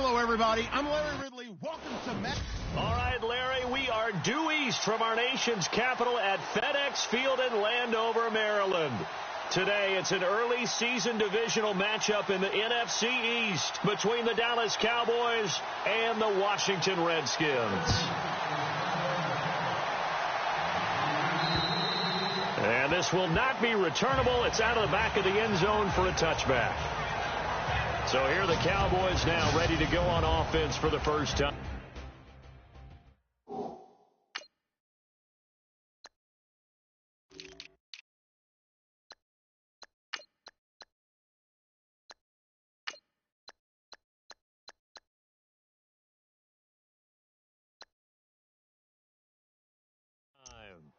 Hello, everybody. I'm Larry Ridley. Welcome to Met. All right, Larry, we are due east from our nation's capital at FedEx Field in Landover, Maryland. Today, it's an early season divisional matchup in the NFC East between the Dallas Cowboys and the Washington Redskins. And this will not be returnable. It's out of the back of the end zone for a touchback. So here are the Cowboys now ready to go on offense for the first time.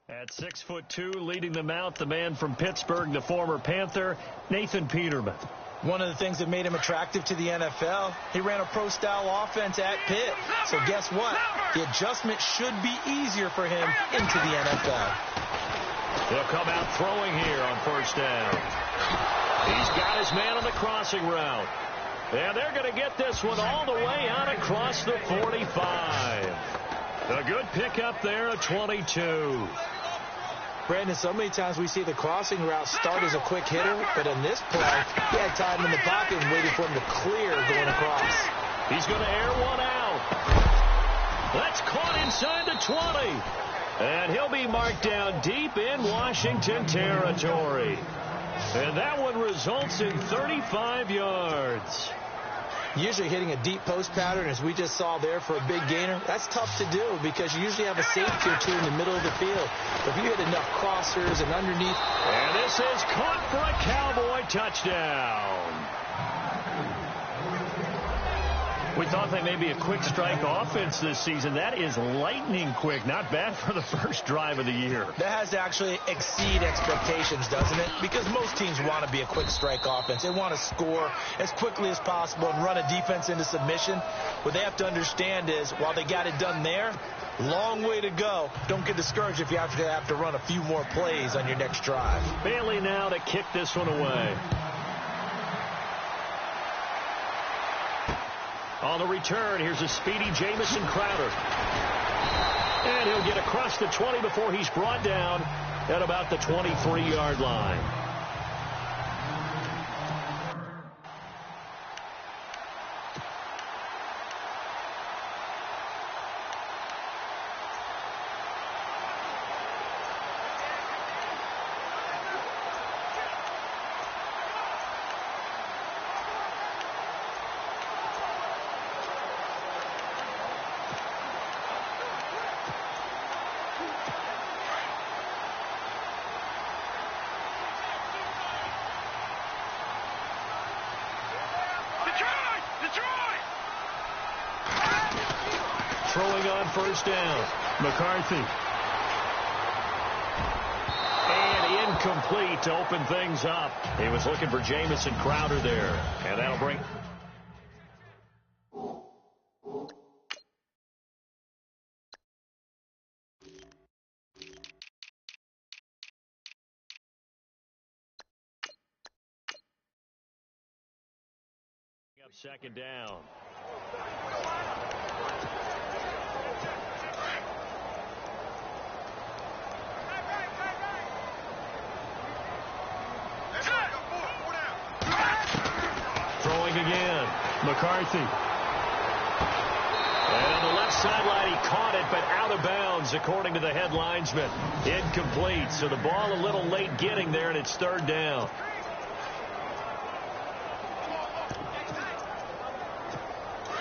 At 6'2", leading them out, the man from Pittsburgh, the former Panther, Nathan Peterman. One of the things that made him attractive to the NFL, he ran a pro-style offense at Pitt. So guess what? The adjustment should be easier for him into the NFL. He'll come out throwing here on first down. He's got his man on the crossing route. And they're going to get this one all the way out across the 45. A good pickup there, a 22. Brandon, so many times we see the crossing route start as a quick hitter, but in this play, he had time in the pocket and waited for him to clear going across. He's going to air one out. That's caught inside the 20. And he'll be marked down deep in Washington territory. And that one results in 35 yards. Usually hitting a deep post pattern, as we just saw there, for a big gainer, that's tough to do because you usually have a safety or two in the middle of the field. But if you hit enough crossers and underneath. And this is caught for a Cowboy touchdown. We thought they may be a quick strike offense this season. That is lightning quick. Not bad for the first drive of the year. That has to actually exceed expectations, doesn't it? Because most teams want to be a quick strike offense. They want to score as quickly as possible and run a defense into submission. What they have to understand is, while they got it done there, long way to go. Don't get discouraged if you have to run a few more plays on your next drive. Bailey now to kick this one away. On the return, here's a speedy Jamison Crowder. And he'll get across the 20 before he's brought down at about the 23-yard line. Throwing on first down, McCarthy. And incomplete to open things up. He was looking for Jamison Crowder there. And that'll bring... up second down. Throwing again, McCarthy. And on the left sideline, he caught it, but out of bounds, according to the head linesman. Incomplete, so the ball a little late getting there, and it's third down.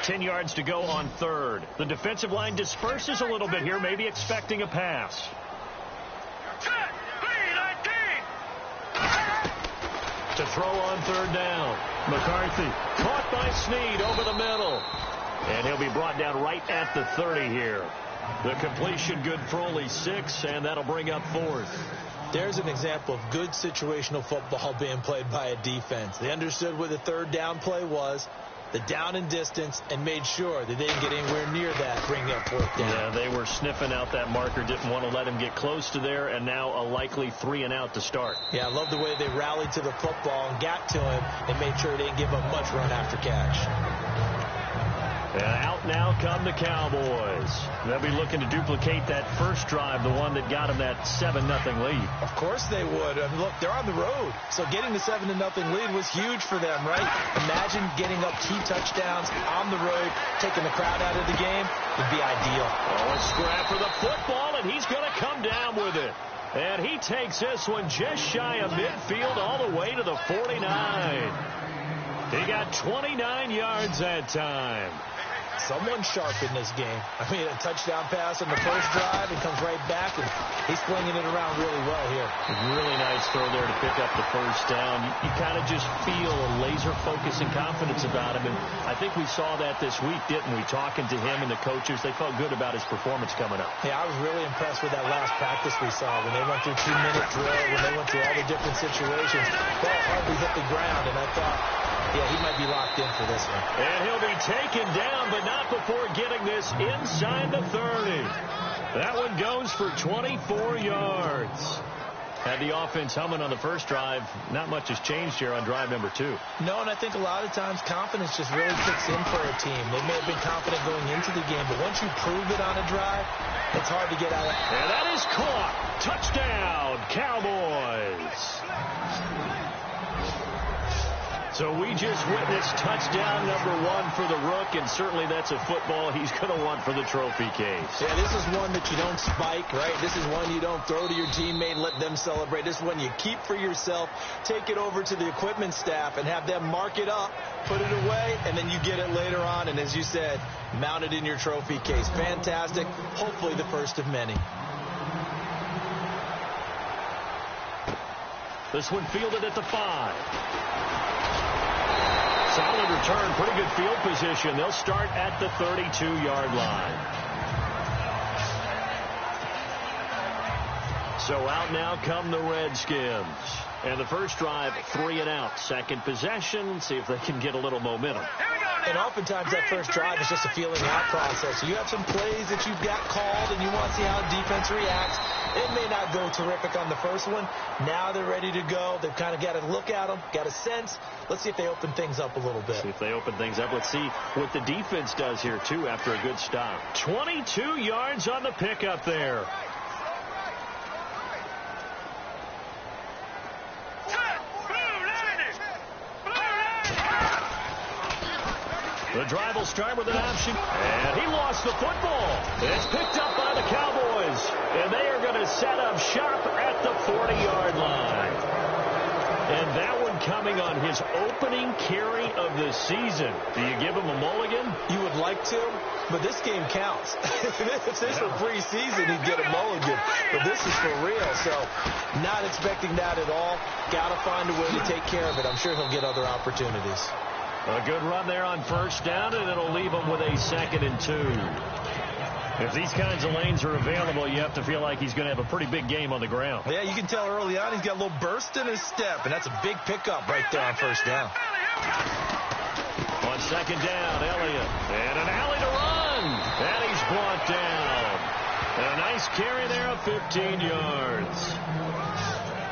Ten yards to go on third. The defensive line disperses a little bit here, maybe expecting a pass. To throw on third down. McCarthy caught by Snead over the middle. And he'll be brought down right at the 30 here. The completion good for only 6, and that'll bring up fourth. There's an example of good situational football being played by a defense. They understood what the third down play was, the down and distance, and made sure that they didn't get anywhere near that, bring that fourth down. Yeah, they were sniffing out that marker, didn't want to let him get close to there, and now a likely 3 and out to start. Yeah, I love the way they rallied to the football and got to him and made sure they didn't give up much run after catch. And out now come the Cowboys. They'll be looking to duplicate that first drive, the one that got them that 7-0 lead. Of course they would. I mean, look, they're on the road. So getting the 7-0 lead was huge for them, right? Imagine getting up key touchdowns on the road, taking the crowd out of the game. Would be ideal. Oh, a scrap for the football, and he's going to come down with it. And he takes this one just shy of midfield all the way to the 49. He got 29 yards that time. Someone sharp in this game. I mean, a touchdown pass on the first drive and comes right back, and he's flinging it around really well here. Really nice throw there to pick up the first down. You kind of just feel a laser focus and confidence about him, and I think we saw that this week, didn't we? Talking to him and the coaches, they felt good about his performance coming up. Yeah, I was really impressed with that last practice we saw when they went through 2-minute drill, when they went through all the different situations. Ball hardly hit the ground, and I thought, yeah, he might be locked in for this one. And he'll be taken down, but not before getting this inside the 30. That one goes for 24 yards. Had the offense humming on the first drive. Not much has changed here on drive number 2. No, and I think a lot of times confidence just really kicks in for a team. They may have been confident going into the game, but once you prove it on a drive, it's hard to get out of it. And that is caught. Touchdown, Cowboys. So we just witnessed touchdown number 1 for the Rook, and certainly that's a football he's going to want for the trophy case. Yeah, this is one that you don't spike, right? This is one you don't throw to your teammate and let them celebrate. This is one you keep for yourself, take it over to the equipment staff, and have them mark it up, put it away, and then you get it later on, and as you said, mount it in your trophy case. Fantastic. Hopefully the first of many. This one fielded at the 5. Solid return, pretty good field position. They'll start at the 32-yard line. So out now come the Redskins. And the first drive, 3 and out. Second possession, see if they can get a little momentum. And oftentimes that first drive is just a feeling out process. So you have some plays that you've got called and you want to see how defense reacts. It may not go terrific on the first one. Now they're ready to go. They've kind of got to look at them, got a sense. Let's see if they open things up a little bit. See if they open things up. Let's see what the defense does here, too, after a good stop. 22 yards on the pickup there. The drive will start with an option, and he lost the football. It's picked up by the Cowboys, and they are going to set up shop at the 40-yard line. And that one coming on his opening carry of the season. Do you give him a mulligan? You would like to, but this game counts. If this were preseason, he'd get a mulligan. But this is for real, so not expecting that at all. Got to find a way to take care of it. I'm sure he'll get other opportunities. A good run there on first down, and it'll leave him with a 2nd and 2. If these kinds of lanes are available, you have to feel like he's going to have a pretty big game on the ground. Yeah, you can tell early on he's got a little burst in his step, and that's a big pickup right there on first down. On second down, Elliott. And an alley to run. And he's brought down. And a nice carry there of 15 yards.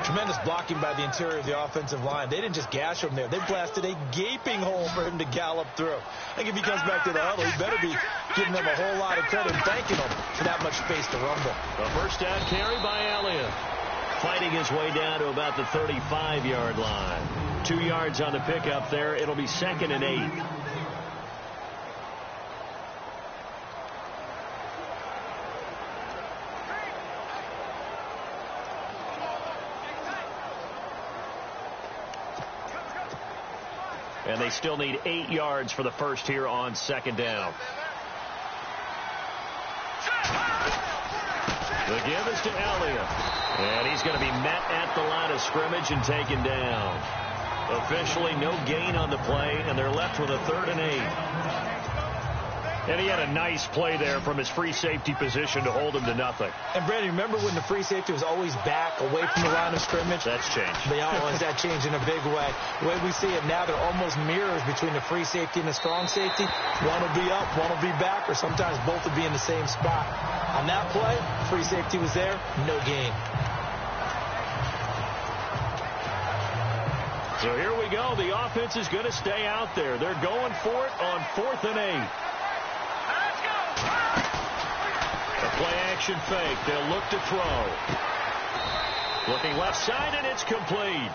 Tremendous blocking by the interior of the offensive line. They didn't just gash him there. They blasted a gaping hole for him to gallop through. I think if he comes back to the huddle, he better be giving them a whole lot of credit and thanking them for that much space to rumble. A first down carry by Elliott. Fighting his way down to about the 35-yard line. 2 yards on the pickup there. It'll be 2nd and 8. And they still need 8 yards for the first here on second down. The give is to Elliott. And he's going to be met at the line of scrimmage and taken down. Officially no gain on the play, and they're left with a 3rd and 8. And he had a nice play there from his free safety position to hold him to nothing. And, Brandon, remember when the free safety was always back, away from the line of scrimmage? That's changed. They always that changed in a big way. The way we see it now, they're almost mirrors between the free safety and the strong safety. One will be up, one will be back, or sometimes both will be in the same spot. On that play, free safety was there, no gain. So here we go. The offense is going to stay out there. They're going for it on 4th and 8. play-action fake. They'll look to throw. Looking left side, and it's complete.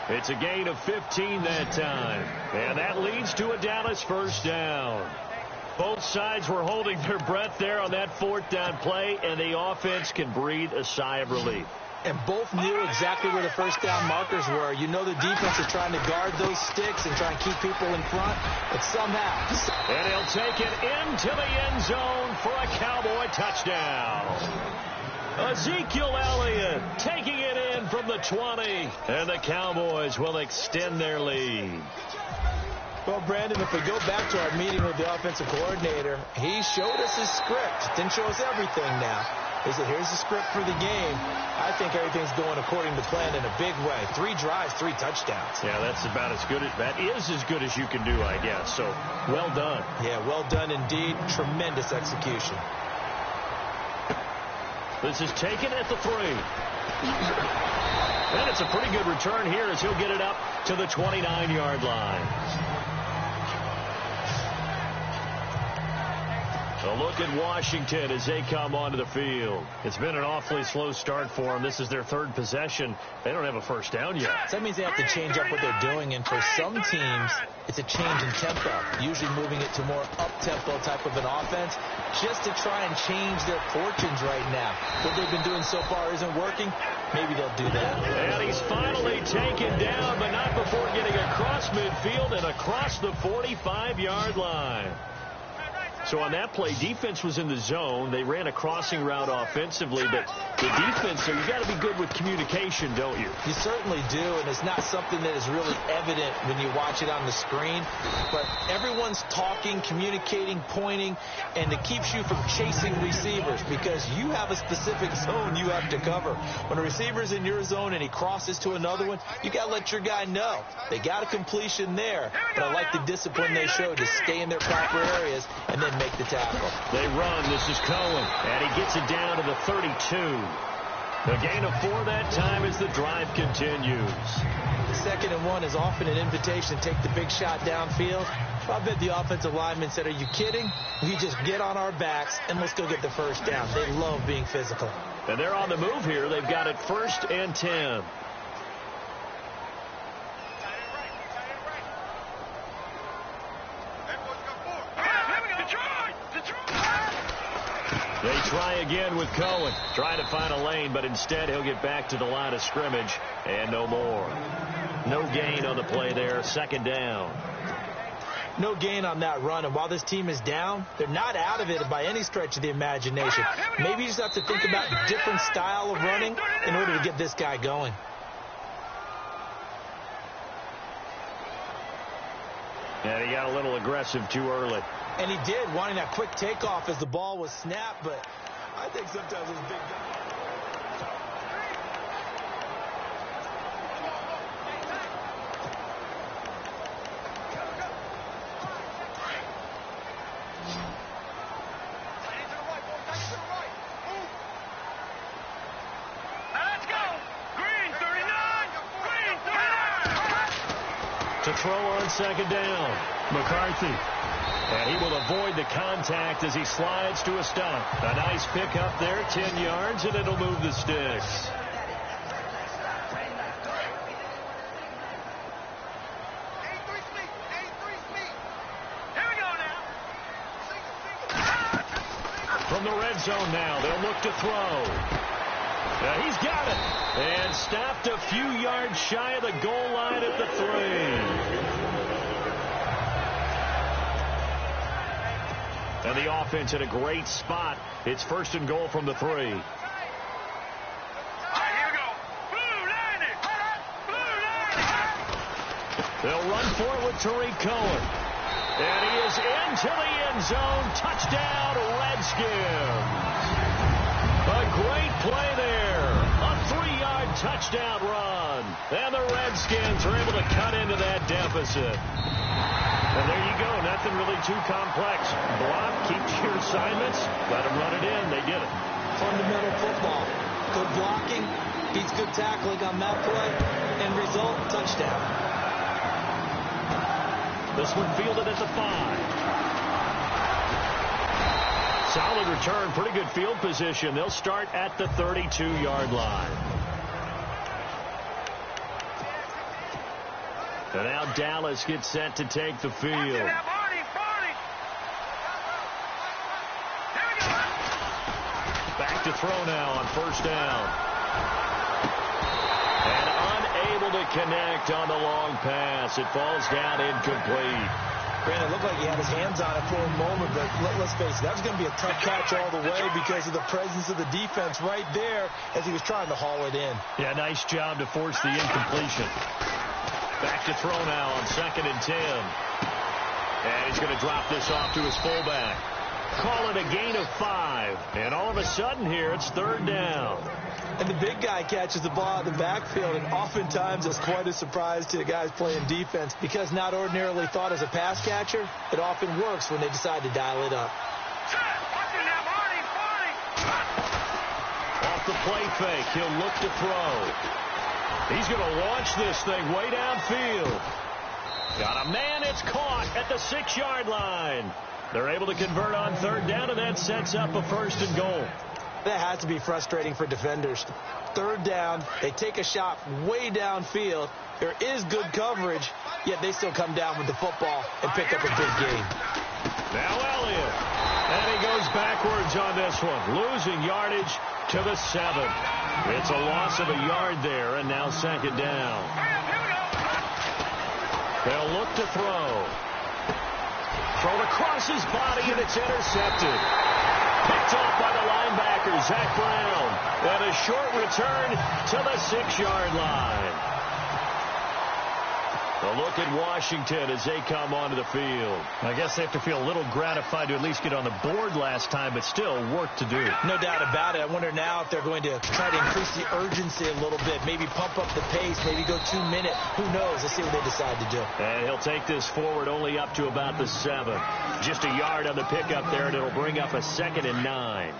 It's a gain of 15 that time. And that leads to a Dallas first down. Both sides were holding their breath there on that fourth down play, and the offense can breathe a sigh of relief. And both knew exactly where the first down markers were. You know the defense is trying to guard those sticks and try and keep people in front, but somehow. And he'll take it into the end zone for a Cowboy touchdown. Ezekiel Elliott taking it in from the 20, and the Cowboys will extend their lead. Well, Brandon, if we go back to our meeting with the offensive coordinator, he showed us his script. Didn't show us everything now. He said, here's the script for the game. I think everything's going according to plan in a big way. 3 drives, 3 touchdowns. Yeah, that's about as good as, that is as good as you can do, I guess. So, well done. Yeah, well done indeed. Tremendous execution. This is taken at the 3. And it's a pretty good return here as he'll get it up to the 29-yard line. A look at Washington as they come onto the field. It's been an awfully slow start for them. This is their 3rd possession. They don't have a first down yet. So that means they have to change up what they're doing, and for some teams, it's a change in tempo, usually moving it to more up-tempo type of an offense, just to try and change their fortunes right now. What they've been doing so far isn't working. Maybe they'll do that. And he's finally taken down, but not before getting across midfield and across the 45-yard line. So on that play, defense was in the zone. They ran a crossing route offensively, but the defense, so you got to be good with communication, don't you? You certainly do, and it's not something that is really evident when you watch it on the screen. But everyone's talking, communicating, pointing, and it keeps you from chasing receivers because you have a specific zone you have to cover. When a receiver's in your zone and he crosses to another one, you got to let your guy know. They got a completion there, but I like the discipline they showed to stay in their proper areas and then make the tackle. They run. This is Cohen, and he gets it down to the 32. A gain of 4 that time as the drive continues. 2nd and 1 is often an invitation to take the big shot downfield. I bet the offensive lineman said, are you kidding? We just get on our backs and let's go get the first down. They love being physical. And they're on the move here. They've got it 1st and 10. They try again with Cohen. Trying to find a lane, but instead he'll get back to the line of scrimmage and no more. No gain on the play there. 2nd down. No gain on that run, and while this team is down, they're not out of it by any stretch of the imagination. Maybe you just have to think about a different style of running in order to get this guy going. And he got a little aggressive too early. And he did, wanting that quick takeoff as the ball was snapped, but I think sometimes it's big. To throw on 2nd down. McCarthy. And he will avoid the contact as he slides to a stop. A nice pick up there, 10 yards, and it'll move the sticks. From the red zone now, they'll look to throw. He's got it. And stopped a few yards shy of the goal line at the 3. And the offense in a great spot. It's 1st and goal from the 3. Here we go. They'll run for it with Tariq Cohen. And he is into the end zone. Touchdown, Redskins. A great play there. A 3-yard touchdown run. And the Redskins are able to cut into that deficit. And there you go. Nothing really too complex. Block, keep your assignments, let them run it in. They did it. Fundamental football. Good blocking, beats good tackling on that play, and result, touchdown. This one fielded at the 5. Solid return, pretty good field position. They'll start at the 32-yard line. And now Dallas gets set to take the field. Back to throw now on first down. And unable to connect on the long pass. It falls down incomplete. Brandon, it looked like he had his hands on it for a moment, but let's face it, that was going to be a tough catch all the way because of the presence of the defense right there as he was trying to haul it in. Yeah, nice job to force the incompletion. Back to throw now on 2nd and 10. And he's going to drop this off to his fullback. Call it a gain of 5. And all of a sudden here, it's 3rd down. And the big guy catches the ball out of the backfield, and oftentimes it's quite a surprise to the guys playing defense because not ordinarily thought as a pass catcher, it often works when they decide to dial it up. Off the play fake, he'll look to throw. He's going to launch this thing way downfield. Got a man, it's caught at the 6-yard line. They're able to convert on 3rd down, and that sets up a 1st and goal. That has to be frustrating for defenders. 3rd down, they take a shot way downfield. There is good coverage, yet they still come down with the football and pick up a big gain. Now Elliott. And he goes backwards on this one, losing yardage to the 7. It's a loss of a yard there, and now 2nd down. They'll look to throw. Thrown across his body, and it's intercepted. Picked off by the linebacker, Zach Brown. And a short return to the 6-yard line. A look at Washington as they come onto the field. I guess they have to feel a little gratified to at least get on the board last time, but still work to do. No doubt about it. I wonder now if they're going to try to increase the urgency a little bit, maybe pump up the pace, maybe go 2-minute. Who knows? Let's see what they decide to do. And he'll take this forward only up to about the 7. Just a yard on the pickup there, and it'll bring up a 2nd and 9.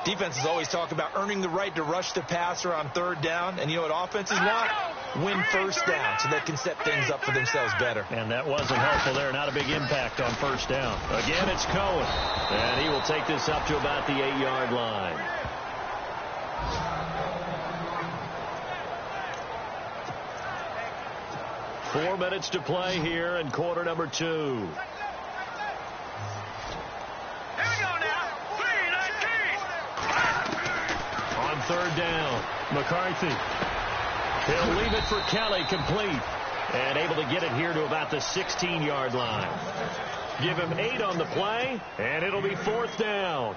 Defenses always talk about earning the right to rush the passer on 3rd down, and you know what offenses want? Win 1st down so they can set things up for themselves better. And that wasn't helpful there. Not a big impact on 1st down. Again, it's Cohen. And he will take this up to about the 8-yard line. Four minutes to play here in quarter number 2. On 3rd down, McCarthy. He'll leave it for Kelly, complete. And able to get it here to about the 16-yard line. Give him 8 on the play, and it'll be 4th down.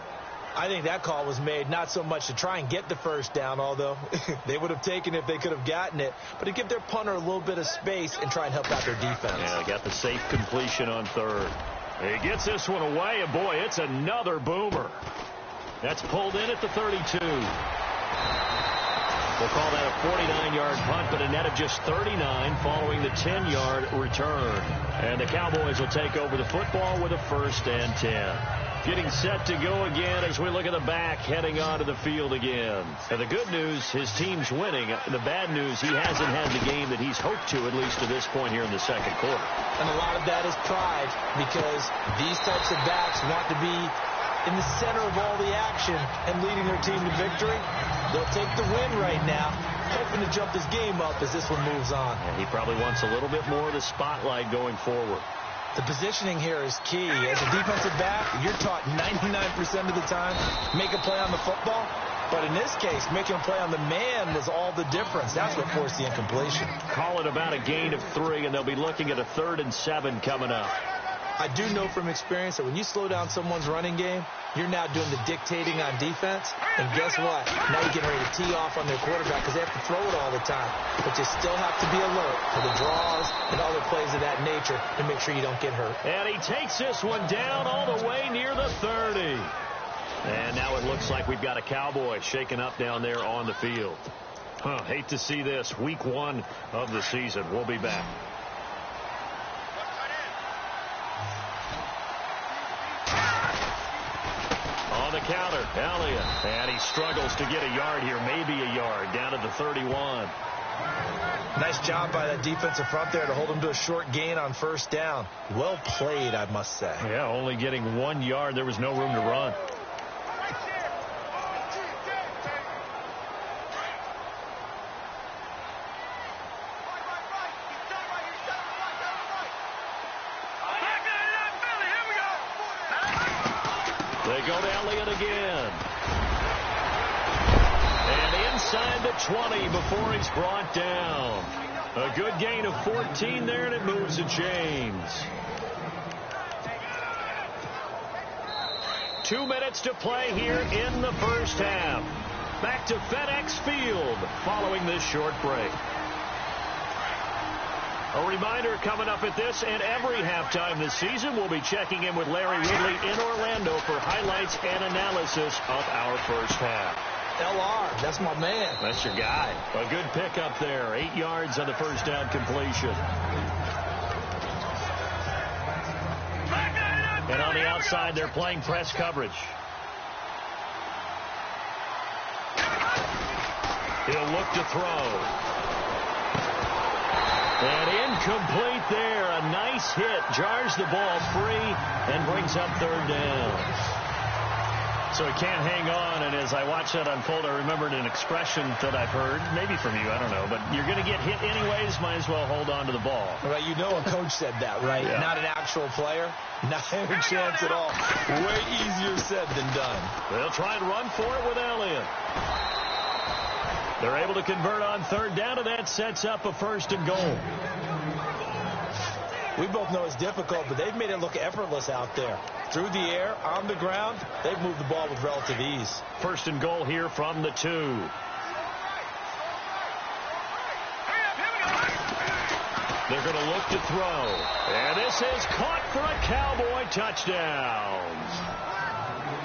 I think that call was made not so much to try and get the 1st down, although they would have taken it if they could have gotten it, but to give their punter a little bit of space and try and help out their defense. Yeah, they got the safe completion on 3rd. He gets this one away, and boy, it's another boomer. That's pulled in at the 32. We'll call that a 49-yard punt, but a net of just 39 following the 10-yard return. And the Cowboys will take over the football with a 1st and 10. Getting set to go again as we look at the back heading onto the field again. And the good news, his team's winning. The bad news, he hasn't had the game that he's hoped to, at least to this point here in the 2nd quarter. And a lot of that is pride, because these types of backs want to be in the center of all the action and leading their team to victory. They'll take the win right now, hoping to jump his game up as this one moves on. And he probably wants a little bit more of the spotlight going forward. The positioning here is key. As a defensive back, you're taught 99% of the time, make a play on the football. But in this case, making a play on the man was all the difference. That's what forced the incompletion. Call it about a gain of 3, and they'll be looking at a 3rd and 7 coming up. I do know from experience that when you slow down someone's running game, you're now doing the dictating on defense. And guess what? Now you're getting ready to tee off on their quarterback because they have to throw it all the time. But you still have to be alert for the draws and other plays of that nature to make sure you don't get hurt. And he takes this one down all the way near the 30. And now it looks like we've got a Cowboy shaken up down there on the field. Hate to see this. Week 1 of the season. We'll be back. On the counter, Elliott. And he struggles to get a yard here, maybe a yard, down at the 31. Nice job by that defensive front there to hold him to a short gain on 1st down. Well played, I must say. Yeah, only getting 1 yard. There was no room to run. go to Elliott again. And inside the 20 before he's brought down. A good gain of 14 there, and it moves the chains. 2 minutes to play here in the first half. Back to FedEx Field following this short break. A reminder coming up at this and every halftime this season, we'll be checking in with Larry Ridley in Orlando for highlights and analysis of our first half. LR, that's my man. That's your guy. A good pickup there. 8 yards on the first down completion. And on the outside, they're playing press coverage. He'll look to throw. And incomplete there. A nice hit. Jars the ball free and brings up third down. So he can't hang on, and as I watch that unfold, I remembered an expression that I've heard, maybe from you, I don't know, but you're going to get hit anyways, might as well hold on to the ball. Well, you know a coach said that, right? Yeah. Not an actual player. Not any chance at all. Way easier said than done. They'll try and run for it with Elliott. They're able to convert on third down, and that sets up a first and goal. We both know it's difficult, but they've made it look effortless out there. Through the air, on the ground, they've moved the ball with relative ease. First and goal here from the 2. They're going to look to throw. And this is caught for a Cowboy touchdown.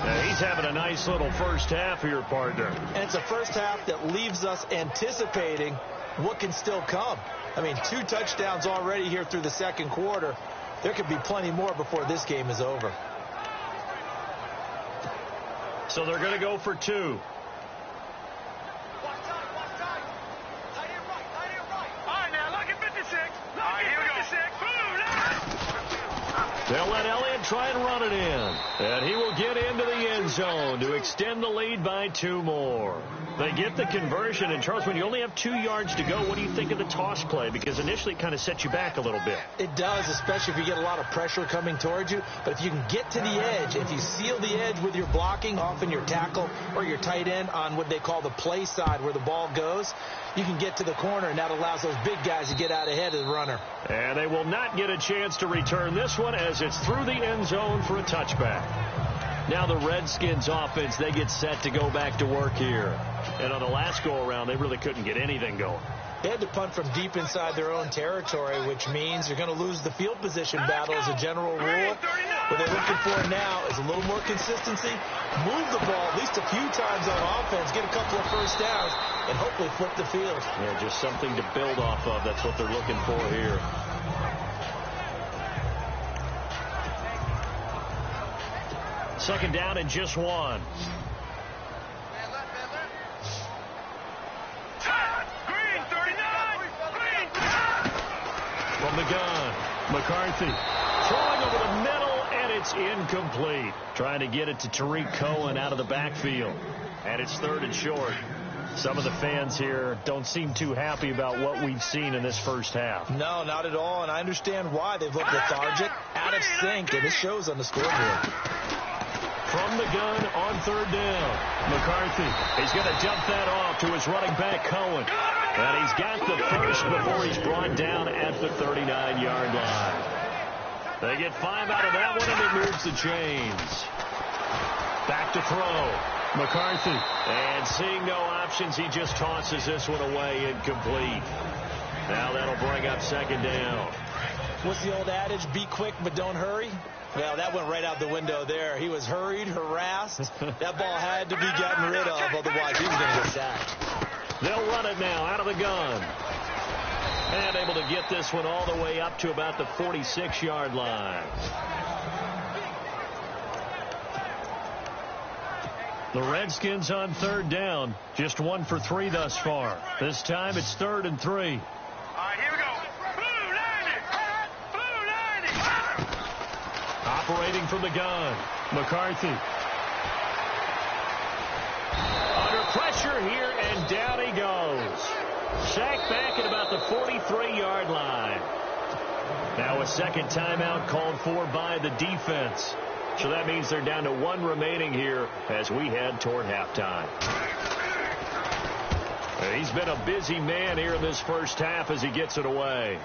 Now, he's having a nice little first half here, partner. And it's a first half that leaves us anticipating what can still come. I mean, 2 touchdowns already here through the second quarter. There could be plenty more before this game is over. So they're going to go for 2. All right, now, look at 56. All right, here we go. 56. They'll let Elliott try and run it in. And he will get into the end zone to extend the lead by 2 more. They get the conversion. And, Charles, when you only have 2 yards to go, what do you think of the toss play? Because initially it kind of sets you back a little bit. It does, especially if you get a lot of pressure coming towards you. But if you can get to the edge, if you seal the edge with your blocking, often your tackle or your tight end on what they call the play side where the ball goes, you can get to the corner, and that allows those big guys to get out ahead of the runner. And they will not get a chance to return this one as it's through the end zone for a touchback. Now the Redskins offense, they get set to go back to work here. And on the last go-around, they really couldn't get anything going. They had to punt from deep inside their own territory, which means you're going to lose the field position battle as a general rule. What they're looking for now is a little more consistency, move the ball at least a few times on offense, get a couple of first downs, and hopefully flip the field. Yeah, just something to build off of. That's what they're looking for here. Second down and just 1. From the gun, McCarthy throwing over the middle, and it's incomplete. Trying to get it to Tariq Cohen out of the backfield. And it's 3rd and short. Some of the fans here don't seem too happy about what we've seen in this first half. No, not at all, and I understand why. They've looked lethargic, out of sync, and it shows on the scoreboard. From the gun on 3rd down, McCarthy. He's going to dump that off to his running back, Cohen. And he's got the first before he's brought down at the 39-yard line. They get 5 out of that one, and it moves the chains. Back to throw. McCarthy. And seeing no options, he just tosses this one away, incomplete. Now that'll bring up 2nd down. What's the old adage? Be quick, but don't hurry. Well, that went right out the window there. He was hurried, harassed. That ball had to be gotten rid of, otherwise he was going to get sacked. They'll run it now out of the gun. And able to get this one all the way up to about the 46-yard line. The Redskins on 3rd down. Just 1 for 3 thus far. This time it's 3rd and 3. All right, here we go. Blue 90. Blue 90. Operating from the gun, McCarthy. Under pressure here, and down he goes. Sacked back at about the 43-yard line. Now a second timeout called for by the defense. So that means they're down to 1 remaining here as we head toward halftime. He's been a busy man here in this first half as he gets it away.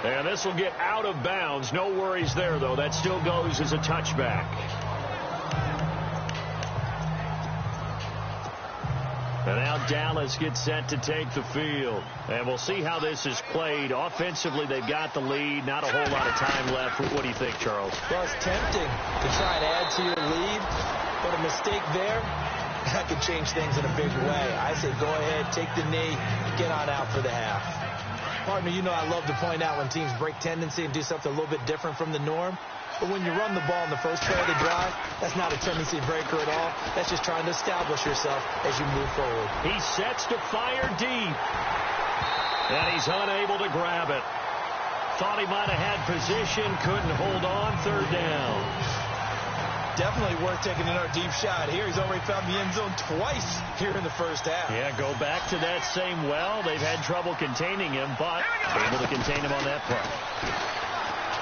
And this will get out of bounds. No worries there, though. That still goes as a touchback. And now Dallas gets set to take the field. And we'll see how this is played. Offensively, they've got the lead. Not a whole lot of time left. What do you think, Charles? Well, it's tempting to try and add to your lead. But a mistake there, that could change things in a big way. I say go ahead, take the knee, get on out for the half. Partner, you know I love to point out when teams break tendency and do something a little bit different from the norm. But when you run the ball in the first play of the drive, that's not a tendency breaker at all. That's just trying to establish yourself as you move forward. He sets to fire deep. And he's unable to grab it. Thought he might have had position, couldn't hold on, 3rd down. Definitely worth taking another deep shot here. He's already found the end zone twice here in the first half. Yeah, go back to that same well. They've had trouble containing him, but able to contain him on that play.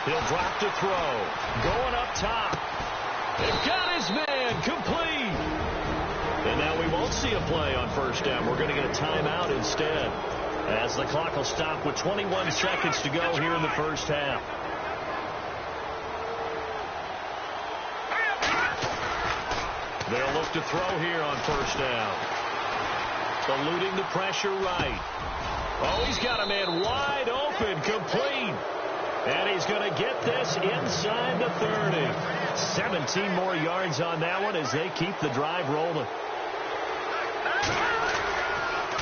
He'll drop to throw. Going up top. They've got his man complete. And now we won't see a play on 1st down. We're going to get a timeout instead, as the clock will stop with 21 seconds to go here in the first half. They'll look to throw here on 1st down. Eluding the pressure right. Oh, he's got a man wide open, complete. And he's going to get this inside the 30. 17 more yards on that one as they keep the drive rolling.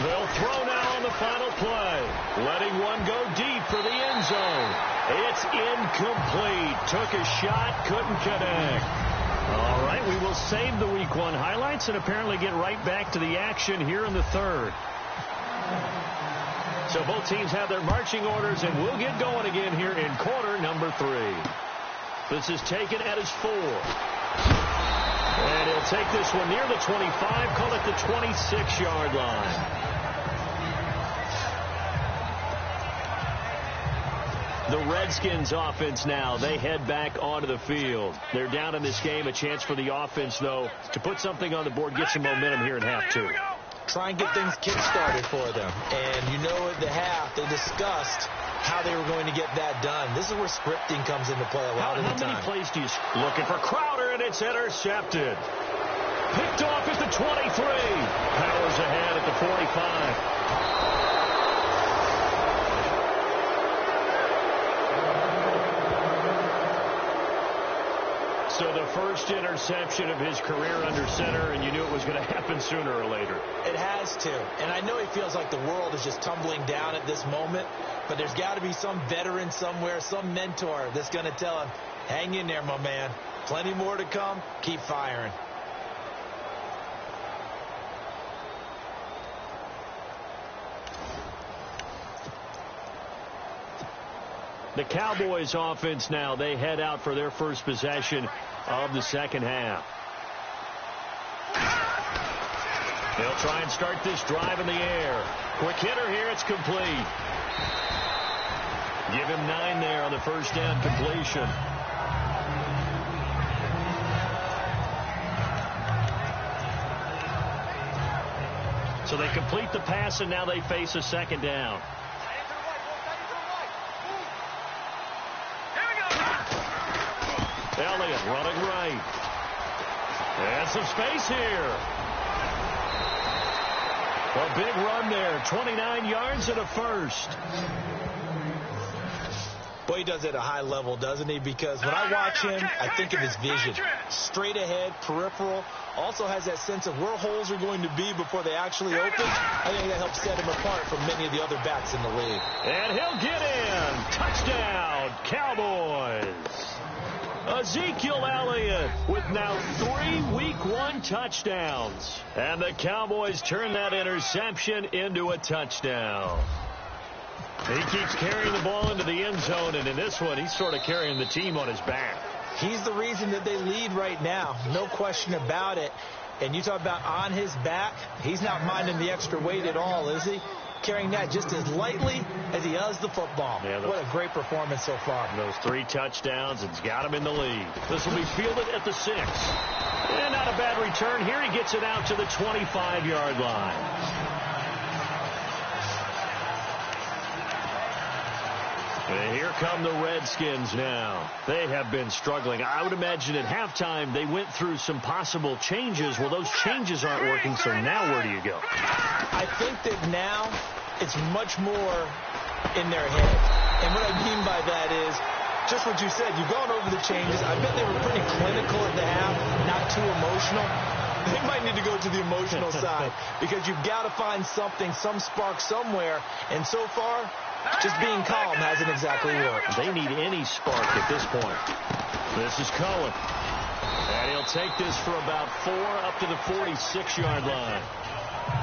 They'll throw now on the final play. Letting one go deep for the end zone. It's incomplete. Took a shot, couldn't connect. All right, we will save the Week 1 highlights and apparently get right back to the action here in the 3rd. So both teams have their marching orders, and we'll get going again here in quarter number 3. This is taken at his 4. And he'll take this one near the 25, call it the 26-yard line. The Redskins offense now, they head back onto the field. They're down in this game. A chance for the offense, though, to put something on the board, get some momentum here in half 2. Try and get things kick-started for them. And you know at the half, they discussed how they were going to get that done. This is where scripting comes into play a lot of the time. How many plays do you... Looking for Crowder, and it's intercepted. Picked off at the 23. Powers ahead at the 45. So the first interception of his career under center, and you knew it was going to happen sooner or later. It has to. And I know he feels like the world is just tumbling down at this moment, but there's got to be some veteran somewhere, some mentor that's going to tell him, hang in there, my man. Plenty more to come. Keep firing. The Cowboys offense now, they head out for their first possession of the second half. They'll try and start this drive in the air. Quick hitter here, it's complete. Give him 9 there on the first down completion. So they complete the pass, and now they face a second down. Elliott running right. And some space here. A big run there. 29 yards and a first. Boy, he does it at a high level, doesn't he? Because when I watch him, I think of his vision. Straight ahead, peripheral. Also has that sense of where holes are going to be before they actually open. I think that helps set him apart from many of the other backs in the league. And he'll get in. Touchdown, Cowboys. Ezekiel Elliott with now 3 Week 1 touchdowns. And the Cowboys turn that interception into a touchdown. He keeps carrying the ball into the end zone, and in this one, he's sort of carrying the team on his back. He's the reason that they lead right now. No question about it. And you talk about on his back, he's not minding the extra weight at all, is he? carrying that just as lightly as he does the football. Yeah, what a great performance so far. Those 3 touchdowns, it's got him in the lead. This will be fielded at the 6. And not a bad return. Here he gets it out to the 25-yard line. And here come the Redskins now. They have been struggling. I would imagine at halftime they went through some possible changes. Well, those changes aren't working, so now where do you go? I think that now it's much more in their head. And what I mean by that is just what you said. You've gone over the changes. I bet they were pretty clinical at the half, not too emotional. They might need to go to the emotional side because you've got to find something, some spark somewhere. And so far, just being calm hasn't exactly worked. They need any spark at this point. This is Cohen. And he'll take this for about 4 up to the 46-yard line.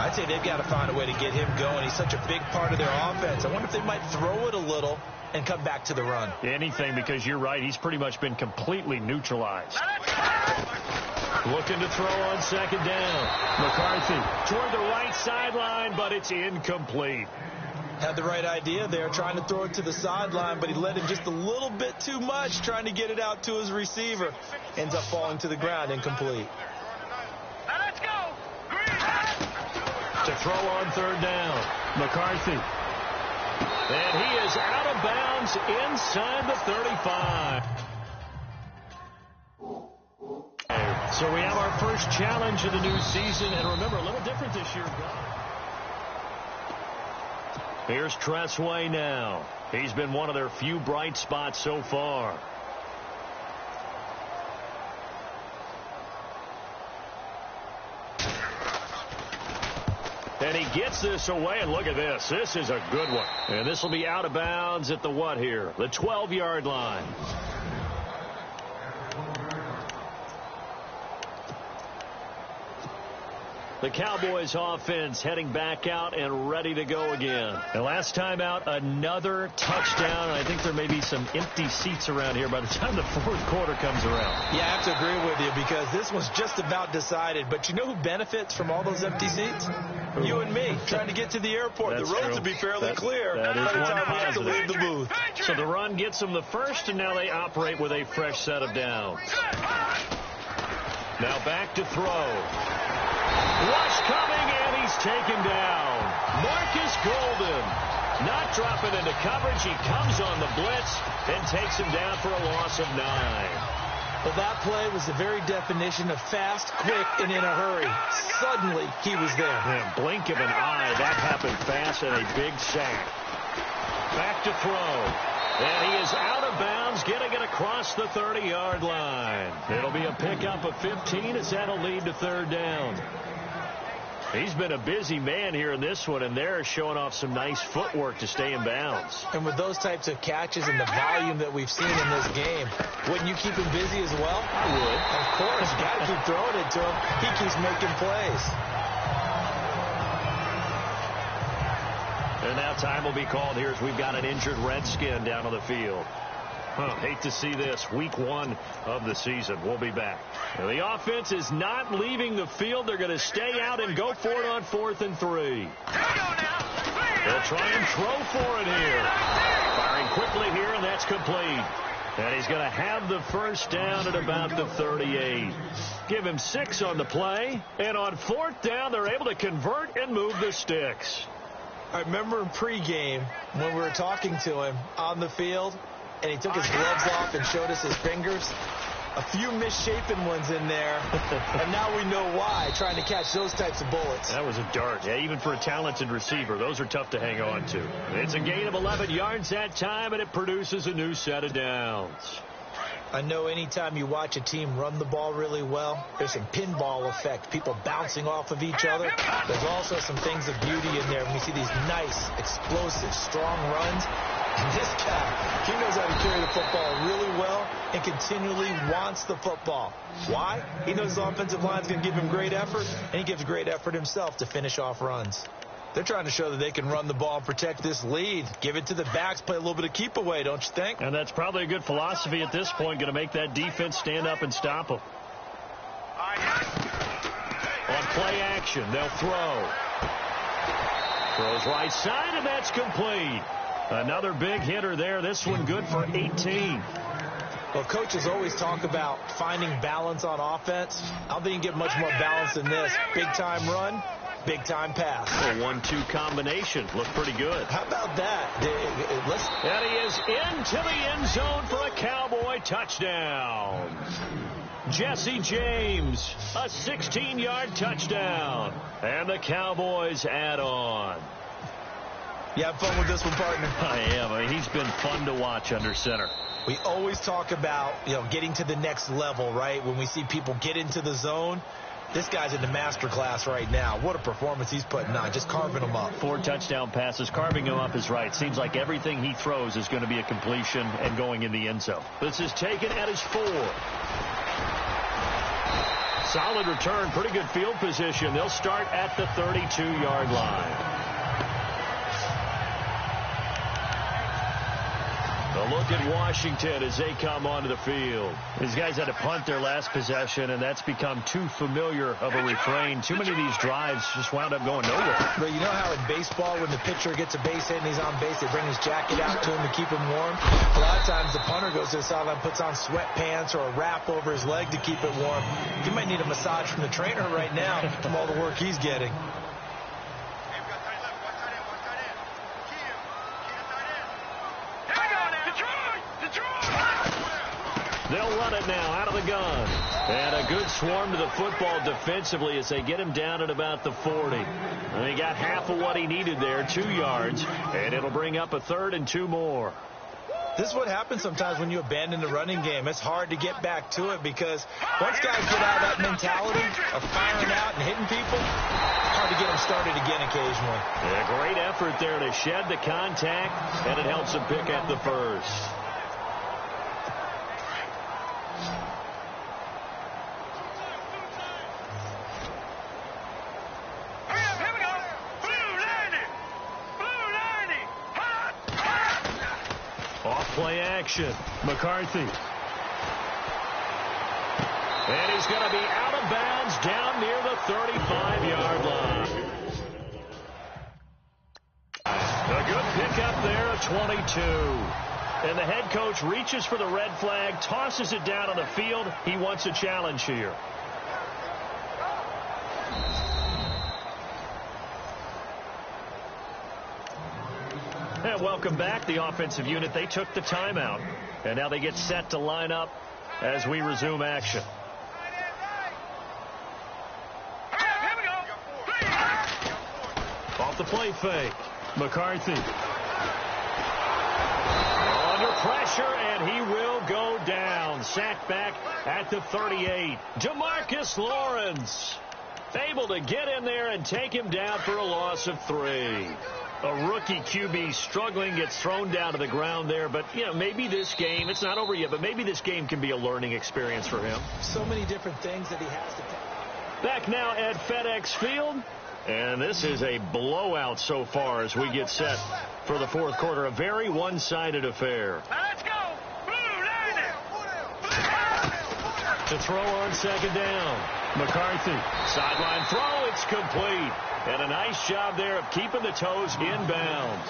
I'd say they've got to find a way to get him going. He's such a big part of their offense. I wonder if they might throw it a little and come back to the run. Anything, because you're right. He's pretty much been completely neutralized. Looking to throw on 2nd down. McCarthy toward the right sideline, but it's incomplete. Had the right idea there, trying to throw it to the sideline, but he let it just a little bit too much, trying to get it out to his receiver. Ends up falling to the ground, incomplete. Now let's go. To throw on 3rd down. McCarthy. And he is out of bounds inside the 35. So we have our first challenge of the new season. And remember, a little different this year. Here's Tressway now. He's been one of their few bright spots so far. And he gets this away, and look at this. This is a good one. And this will be out of bounds at the what here? The 12-yard line. The Cowboys offense heading back out and ready to go again. The last time out, another touchdown. I think there may be some empty seats around here by the time the 4th quarter comes around. Yeah, I have to agree with you because this was just about decided. But you know who benefits from all those empty seats? You and me, trying to get to the airport. That's the roads true. will be fairly clear that by is the one time we have to positive. leave the booth. So the run gets them the first, and now they operate with a fresh set of downs. Now back to throw. Rush coming, and he's taken down. Marcus Golden not dropping into coverage. He comes on the blitz and takes him down for a loss of 9. Well, that play was the very definition of fast, quick, and in a hurry. Suddenly, he was there. Yeah, blink of an eye. That happened fast and a big sack. Back to throw. And he is out of bounds, getting it across the 30-yard line. It'll be a pickup of 15 as that'll lead to 3rd down. He's been a busy man here in this one, and they're showing off some nice footwork to stay in bounds. And with those types of catches and the volume that we've seen in this game, wouldn't you keep him busy as well? I would. Of course. You got to keep throwing it to him. He keeps making plays. And now time will be called here as we've got an injured Redskin down on the field. Hate to see this. Week 1 of the season. We'll be back. Now, the offense is not leaving the field. They're going to stay out and go for it on 4th and 3. They'll try and throw for it here. Firing quickly here, and that's complete. And he's going to have the first down at about the 38. Give him 6 on the play. And on 4th down, they're able to convert and move the sticks. I remember in pregame when we were talking to him on the field, and he took his gloves off and showed us his fingers. A few misshapen ones in there, and now we know why, trying to catch those types of bullets. That was a dart. Yeah, even for a talented receiver, those are tough to hang on to. It's a gain of 11 yards that time, and it produces a new set of downs. I know anytime you watch a team run the ball really well, there's some pinball effect, people bouncing off of each other. There's also some things of beauty in there when we see these nice, explosive, strong runs. And this guy, he knows how to carry the football really well and continually wants the football. Why? He knows his offensive line's going to give him great effort, and he gives great effort himself to finish off runs. They're trying to show that they can run the ball and protect this lead. Give it to the backs, play a little bit of keep away, don't you think? And that's probably a good philosophy at this point, going to make that defense stand up and stop them. On play action, they'll throw. Throws right side, and that's complete. Another big hitter there. This one good for 18. Well, coaches always talk about finding balance on offense. I don't think you can get much more balance than this. Big-time run, big-time pass. A 1-2 combination. Looked pretty good. How about that? And he is into the end zone for a Cowboy touchdown. Jesse James, a 16-yard touchdown. And the Cowboys add on. You have fun with this one, partner? I am. I mean, he's been fun to watch under center. We always talk about, getting to the next level, right? When we see people get into the zone, this guy's in the master class right now. What a performance he's putting on, just carving them up. 4 touchdown passes. Carving him up is right. Seems like everything he throws is going to be a completion and going in the end zone. This is taken at his 4. Solid return. Pretty good field position. They'll start at the 32-yard line. A look at Washington as they come onto the field. These guys had to punt their last possession, and that's become too familiar of a refrain. Too many of these drives just wound up going nowhere. But you know how in baseball, when the pitcher gets a base hit and he's on base, they bring his jacket out to him to keep him warm? A lot of times the punter goes to the sideline, puts on sweatpants or a wrap over his leg to keep it warm. He might need a massage from the trainer right now from all the work he's getting. They'll run it now out of the gun. And a good swarm to the football defensively as they get him down at about the 40. And he got half of what he needed there, 2 yards. And it'll bring up a 3rd and 2 more. This is what happens sometimes when you abandon the running game. It's hard to get back to it because once guys get out of that mentality of firing out and hitting people, it's hard to get them started again occasionally. A great effort there to shed the contact, and it helps them pick up the first. Play action. McCarthy. And he's going to be out of bounds down near the 35-yard line. A good pickup there of 22. And the head coach reaches for the red flag, tosses it down on the field. He wants a challenge here. And welcome back, the offensive unit. They took the timeout, and now they get set to line up as we resume action. Off the play fake. McCarthy. Under pressure, and he will go down. Sacked back at the 38. DeMarcus Lawrence able to get in there and take him down for a loss of 3. A rookie QB struggling, gets thrown down to the ground there. But, maybe this game, it's not over yet, but maybe this game can be a learning experience for him. So many different things that he has to take. Back now at FedEx Field. And this is a blowout so far as we get set for the 4th quarter. A very one-sided affair. Let's go. To throw on 2nd down. McCarthy. Sideline throw. It's complete. And a nice job there of keeping the toes inbounds.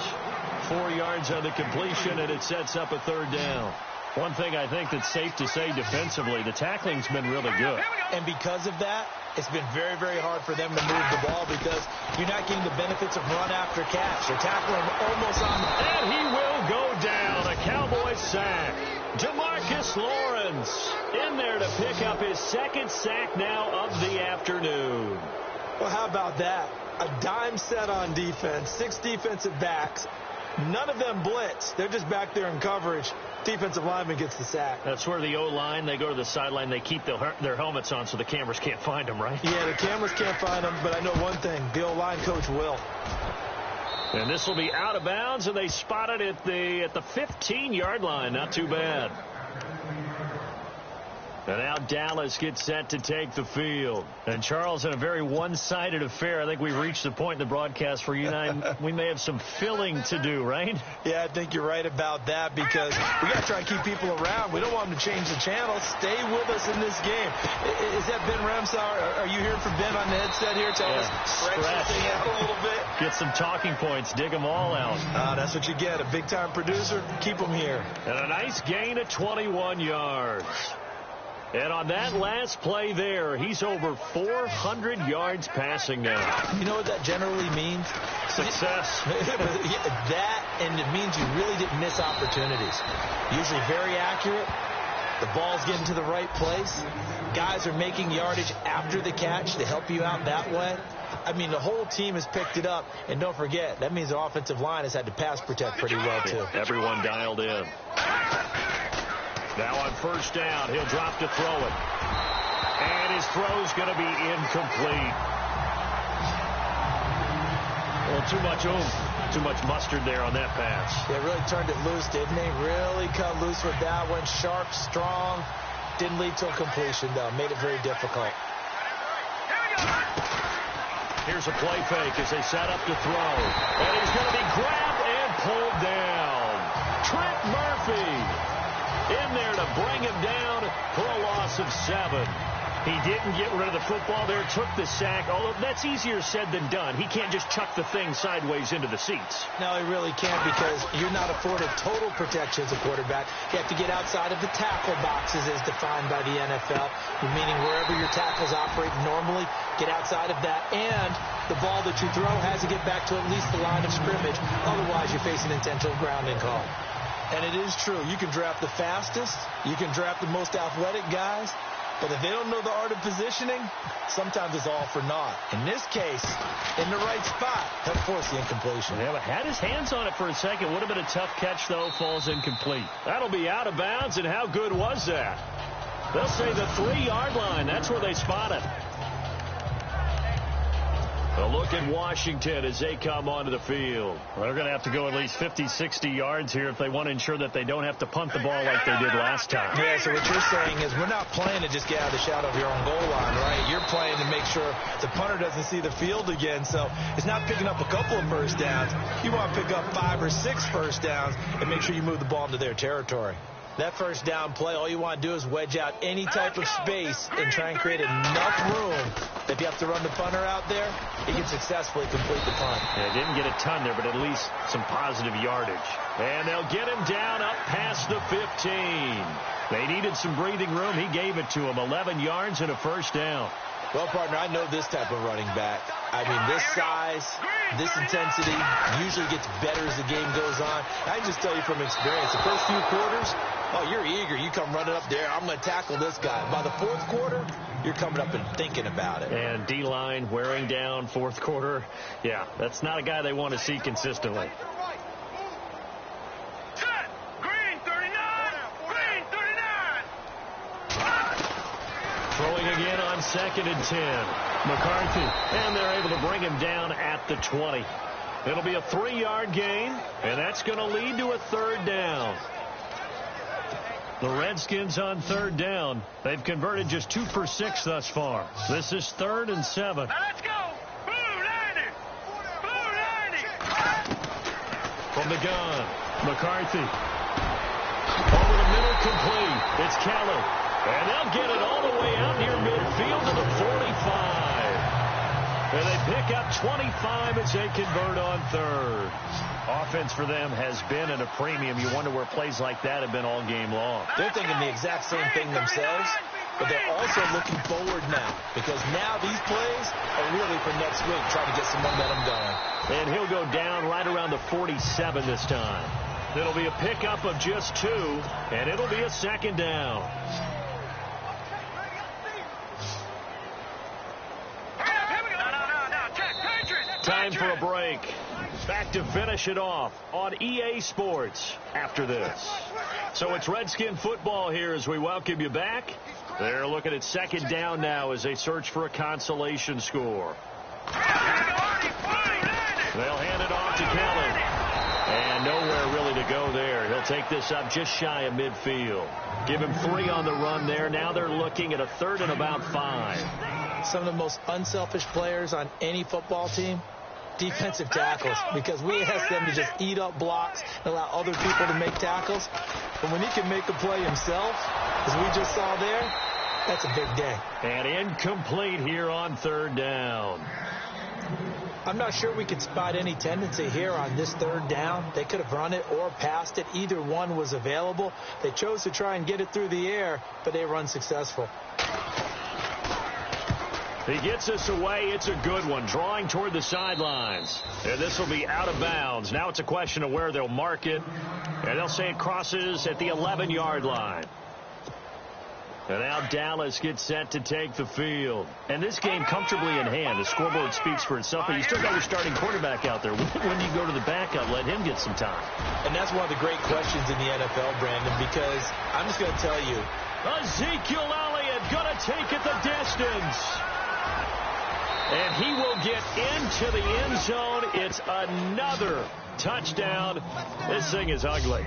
4 yards on the completion, and it sets up a 3rd down. One thing I think that's safe to say defensively, the tackling's been really good. And because of that, it's been very, very hard for them to move the ball because you're not getting the benefits of run after catch. They're tackling almost on the... And he will go down. A Cowboy sack. DeMarcus Lawrence in there to pick up his 2nd sack now of the afternoon. Well, how about that? A dime set on defense, 6 defensive backs. None of them blitz. They're just back there in coverage. Defensive lineman gets the sack. That's where the O-line, they go to the sideline, they keep their helmets on so the cameras can't find them, right? Yeah, the cameras can't find them, but I know one thing. The O-line coach will. And this will be out of bounds, and they spot it at the 15-yard line. Not too bad. And now Dallas gets set to take the field. And, Charles, in a very one-sided affair, I think we've reached the point in the broadcast where you and I, we may have some filling to do, right? Yeah, I think you're right about that because we got to try and keep people around. We don't want them to change the channel. Stay with us in this game. Is that Ben Ramsauer? Are you hearing from Ben on the headset here? Tell us, stretch this thing out a little bit. Get some talking points. Dig them all out. That's what you get. A big-time producer. Keep them here. And a nice gain of 21 yards. And on that last play there, he's over 400 yards passing now. You know what that generally means? Success. That, and it means you really didn't miss opportunities. Usually very accurate. The ball's getting to the right place. Guys are making yardage after the catch to help you out that way. I mean, the whole team has picked it up. And don't forget, that means the offensive line has had to pass protect pretty well, too. Everyone dialed in. Now on first down, he'll drop to throw it. And his throw's going to be incomplete. Well, too much oomph, too much mustard there on that pass. They really turned it loose, didn't they? Really cut loose with that one. Sharp, strong. Didn't lead to a completion, though. Made it very difficult. Here's a play fake as they set up to throw. And he's going to be grabbed and pulled down. Trent Murphy in there to bring him down for a loss of 7. He didn't get rid of the football there, took the sack, although that's easier said than done. He can't just chuck the thing sideways into the seats. No, he really can't because you're not afforded total protection as a quarterback. You have to get outside of the tackle boxes as defined by the NFL, meaning wherever your tackles operate normally, get outside of that, and the ball that you throw has to get back to at least the line of scrimmage. Otherwise, you're facing intentional grounding call. And it is true. You can draft the fastest. You can draft the most athletic guys. But if they don't know the art of positioning, sometimes it's all for naught. In this case, in the right spot, he'll force the incompletion. Yeah, but had his hands on it for a second. Would have been a tough catch, though. Falls incomplete. That'll be out of bounds, and how good was that? They'll say the 3-yard line. That's where they spot it. A look at Washington as they come onto the field. Well, they're going to have to go at least 50, 60 yards here if they want to ensure that they don't have to punt the ball like they did last time. Yeah, so what you're saying is we're not playing to just get out of the shadow of your own goal line, right? You're playing to make sure the punter doesn't see the field again. So it's not picking up a couple of first downs. You want to pick up 5 or 6 first downs and make sure you move the ball into their territory. That first down play, all you want to do is wedge out any type of space and try and create enough room. If you have to run the punter out there, he can successfully complete the punt. Yeah, didn't get a ton there, but at least some positive yardage. And they'll get him down up past the 15. They needed some breathing room. He gave it to him. 11 yards and a first down. Well, partner, I know this type of running back. I mean, this size, this intensity usually gets better as the game goes on. I can just tell you from experience, the first few quarters, oh, you're eager. You come running up there. I'm going to tackle this guy. By the fourth quarter, you're coming up and thinking about it. And D-line wearing down fourth quarter. Yeah, that's not a guy they want to see consistently. Throwing again on 2nd and 10. McCarthy, and they're able to bring him down at the 20. It'll be a 3-yard gain, and that's going to lead to a 3rd down. The Redskins on 3rd down. They've converted just 2 for 6 thus far. This is 3rd and 7. Now let's go. Blue 90. Blue 90. From the gun, McCarthy. Over the middle, complete. It's Keller. And they'll get it all the way out near midfield to the 45. And they pick up 25 as they convert on 3rd. Offense for them has been at a premium. You wonder where plays like that have been all game long. They're thinking the exact same thing themselves, but they're also looking forward now because now these plays are really for next week, trying to get some momentum going. And he'll go down right around the 47 this time. It'll be a pickup of just 2, and it'll be a 2nd down. Time for a break. Back to finish it off on EA Sports after this. So it's Redskin football here as we welcome you back. They're looking at 2nd down now as they search for a consolation score. They'll hand it off to Keller. And nowhere really to go there. He'll take this up just shy of midfield. Give him 3 on the run there. Now they're looking at a 3rd and about 5. Some of the most unselfish players on any football team, defensive tackles, because we ask them to just eat up blocks and allow other people to make tackles. But when he can make a play himself, as we just saw there, that's a big day. And incomplete here on 3rd down. I'm not sure we could spot any tendency here on this 3rd down. They could have run it or passed it. Either one was available. They chose to try and get it through the air, but they were unsuccessful. He gets us away. It's a good one. Drawing toward the sidelines. And this will be out of bounds. Now it's a question of where they'll mark it. And they'll say it crosses at the 11-yard line. And now Dallas gets set to take the field. And this game comfortably in hand. The scoreboard speaks for itself, but you still got your starting quarterback out there. When you go to the backup, let him get some time. And that's one of the great questions in the NFL, Brandon, because I'm just going to tell you. Ezekiel Elliott going to take it the distance. And he will get into the end zone. It's another touchdown. This thing is ugly.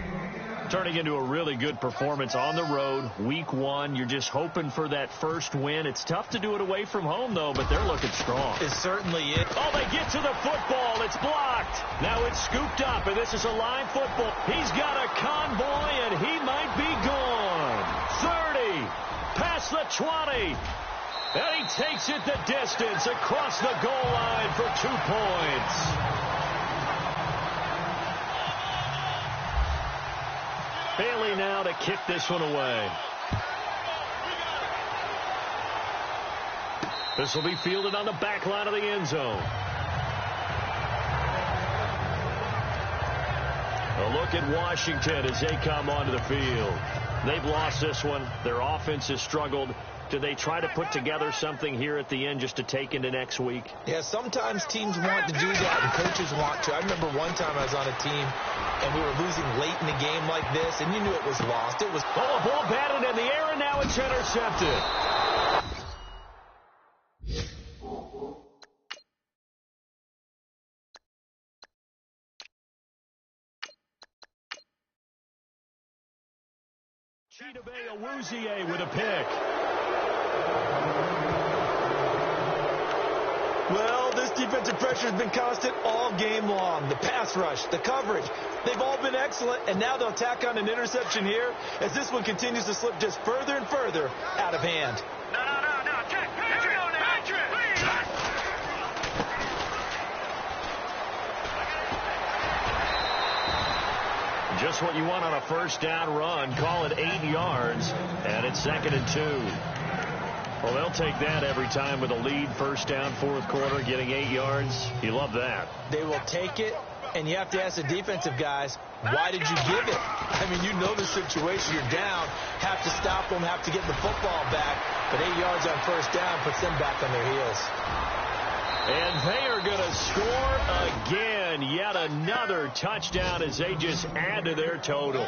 Turning into a really good performance on the road. Week 1, you're just hoping for that first win. It's tough to do it away from home, though, but they're looking strong. It certainly is. Oh, they get to the football. It's blocked. Now it's scooped up, and this is a line football. He's got a convoy, and he might be gone. 30, past the 20. And he takes it the distance across the goal line for 2 points. Bailey now to kick this one away. This will be fielded on the back line of the end zone. A look at Washington as they come onto the field. They've lost this one. Their offense has struggled. Do they try to put together something here at the end just to take into next week? Yeah, sometimes teams want to do that and coaches want to. I remember one time I was on a team and we were losing late in the game like this, and you knew it was lost. It was a ball batted in the air, and now it's intercepted. Chidobe Awuzie with a pick. Well, this defensive pressure has been constant all game long. The pass rush, the coverage, they've all been excellent, and now they'll tack on an interception here as this one continues to slip just further and further out of hand. No. Check. Just what you want on a first down run. Call it 8 yards, and it's 2nd and 2. Well, they'll take that every time with a lead. First down, 4th quarter, getting 8 yards. You love that. They will take it, and you have to ask the defensive guys, why did you give it? I mean, you know the situation. You're down, have to stop them, have to get the football back. But 8 yards on first down puts them back on their heels. And they are going to score again. Yet another touchdown as they just add to their totals.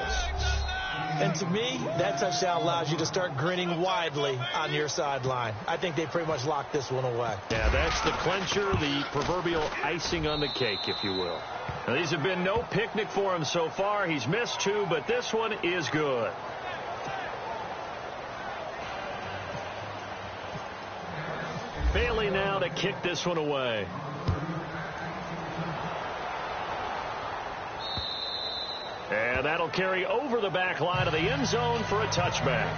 And to me, that touchdown allows you to start grinning widely on your sideline. I think they pretty much locked this one away. Yeah, that's the clincher, the proverbial icing on the cake, if you will. Now, these have been no picnic for him so far. He's missed 2, but this one is good. Bailey now to kick this one away. And that'll carry over the back line of the end zone for a touchback.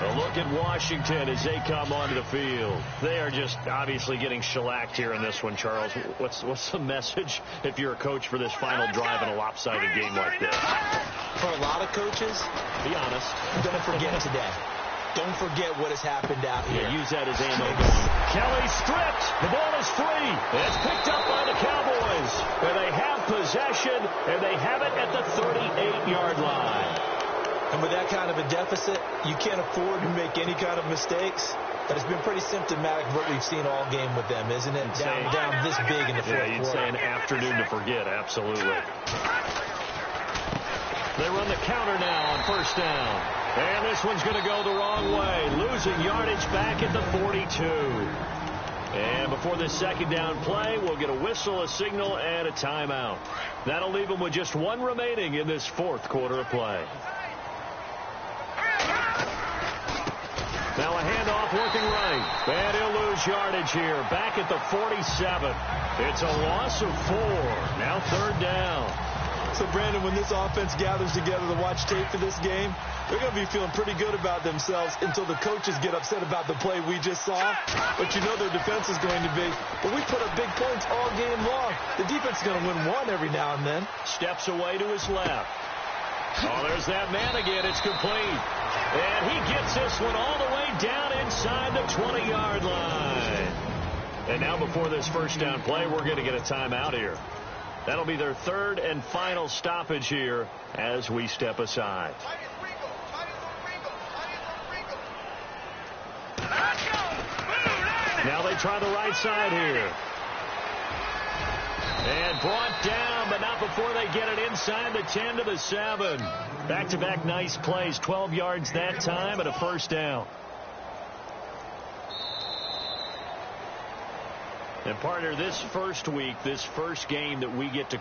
A look at Washington as they come onto the field. They are just obviously getting shellacked here in this one, Charles. What's the message if you're a coach for this final drive in a lopsided game like this? For a lot of coaches, be honest, don't forget today. Don't forget what has happened out here. Yeah, use that as ammo. Kelly stripped. The ball is free. It's picked up by the Cowboys. And they have possession, and they have it at the 38-yard line. And with that kind of a deficit, you can't afford to make any kind of mistakes. But it's been pretty symptomatic of what we've seen all game with them, isn't it? Down this big in the fourth quarter. Yeah, you'd say an afternoon to forget. Absolutely. They run the counter now on first down. And this one's going to go the wrong way. Losing yardage back at the 42. And before this second down play, we'll get a whistle, a signal, and a timeout. That'll leave them with just one remaining in this fourth quarter of play. Now a handoff working right. And he'll lose yardage here. Back at the 47. It's a loss of 4. Now third down. So, Brandon, when this offense gathers together to watch tape for this game, they're going to be feeling pretty good about themselves until the coaches get upset about the play we just saw. But you know their defense is going to be. But we put up big points all game long. The defense is going to win one every now and then. Steps away to his left. Oh, there's that man again. It's complete. And he gets this one all the way down inside the 20-yard line. And now before this first down play, we're going to get a timeout here. That'll be their third and final stoppage here as we step aside. Now they try the right side here. And brought down, but not before they get it inside the 10 to the 7. Back-to-back nice plays, 12 yards that time and a first down. And partner, this first week, this first game that we get to